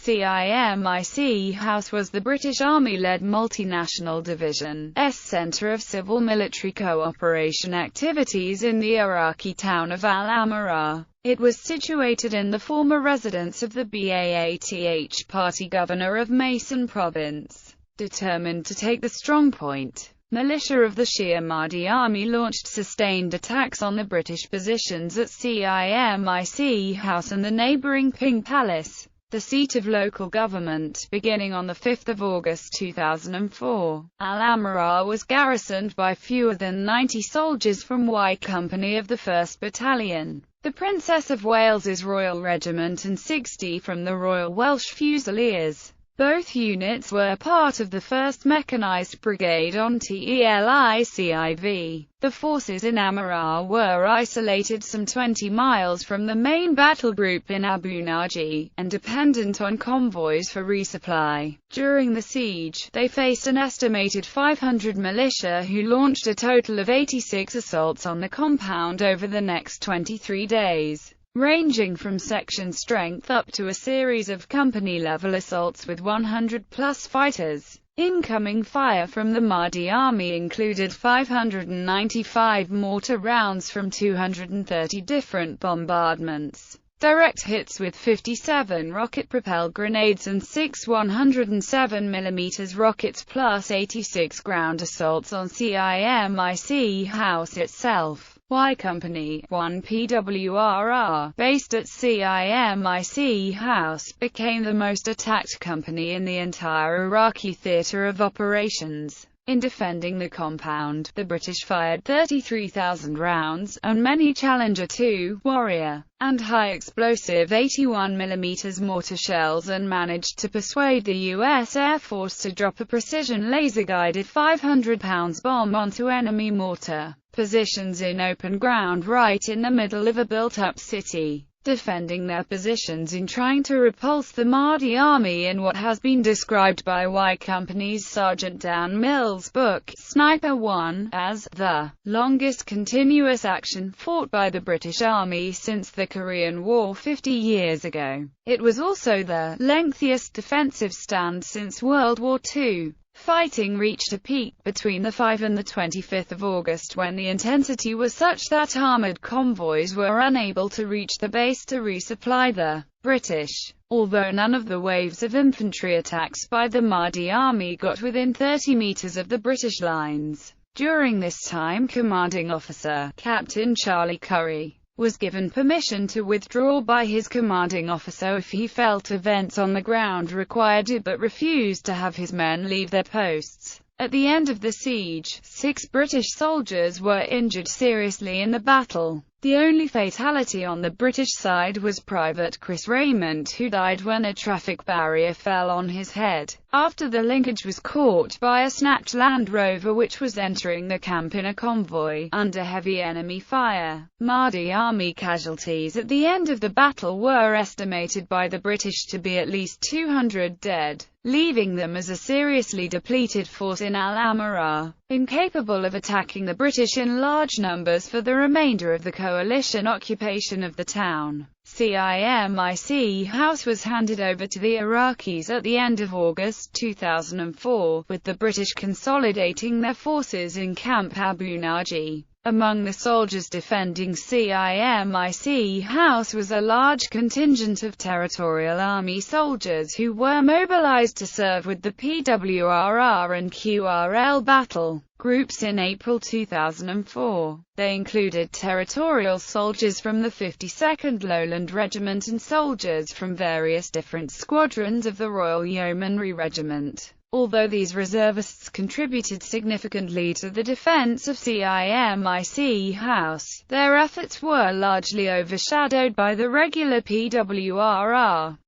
CIMIC-House was the British Army-led multinational division's centre of civil-military cooperation activities in the Iraqi town of Al-Amarah. It was situated in the former residence of the Ba'ath Party governor of Maysan province. Determined to take the strongpoint, militia of the Shia Mahdi army launched sustained attacks on the British positions at CIMIC-House and the neighbouring Ping Palace, the seat of local government. Beginning on 5 August 2004, Al-Amarah was garrisoned by fewer than 90 soldiers from Y Company of the 1st Battalion, the Princess of Wales's Royal Regiment, and 60 from the Royal Welsh Fusiliers. Both units were part of the 1st Mechanised Brigade on TELICIV. The forces in Amarah were isolated some 20 miles from the main battle group in Abu Naji, and dependent on convoys for resupply. During the siege, they faced an estimated 500 militia who launched a total of 86 assaults on the compound over the next 23 days. Ranging from section strength up to a series of company-level assaults with 100-plus fighters. Incoming fire from the Mahdi army included 595 mortar rounds from 230 different bombardments, direct hits with 57 rocket-propelled grenades and 6 107mm rockets plus 86 ground assaults on CIMIC-House itself. Y Company, 1 PWRR, based at CIMIC-House, became the most attacked company in the entire Iraqi theatre of operations. In defending the compound, the British fired 33,000 rounds, and many Challenger 2, Warrior, and high-explosive 81mm mortar shells, and managed to persuade the U.S. Air Force to drop a precision laser-guided 500-pound bomb onto enemy mortar positions in open ground right in the middle of a built-up city. Defending their positions in trying to repulse the Mahdi army in what has been described by Y Company's Sergeant Dan Mills' book, Sniper 1, as the longest continuous action fought by the British Army since the Korean War 50 years ago. It was also the lengthiest defensive stand since World War II. Fighting reached a peak between the 5 and the 25th of August when the intensity was such that armoured convoys were unable to reach the base to resupply the British. Although none of the waves of infantry attacks by the Mahdi army got within 30 metres of the British lines. During this time, Commanding Officer Captain Charlie Curry was given permission to withdraw by his commanding officer if he felt events on the ground required it, but refused to have his men leave their posts. At the end of the siege, 6 British soldiers were injured seriously in the battle. The only fatality on the British side was Private Chris Raymond, who died when a traffic barrier fell on his head, after the linkage was caught by a snatched Land Rover which was entering the camp in a convoy, under heavy enemy fire. Mahdi army casualties at the end of the battle were estimated by the British to be at least 200 dead, leaving them as a seriously depleted force in Al-Amarah, incapable of attacking the British in large numbers for the remainder of the coalition occupation of the town. CIMIC-House was handed over to the Iraqis at the end of August 2004, with the British consolidating their forces in Camp Abu Naji. Among the soldiers defending CIMIC-House was a large contingent of Territorial Army soldiers who were mobilized to serve with the PWRR and QRL battle groups in April 2004. They included Territorial soldiers from the 52nd Lowland Regiment and soldiers from various different squadrons of the Royal Yeomanry Regiment. Although these reservists contributed significantly to the defense of CIMIC-House, their efforts were largely overshadowed by the regular PWRR.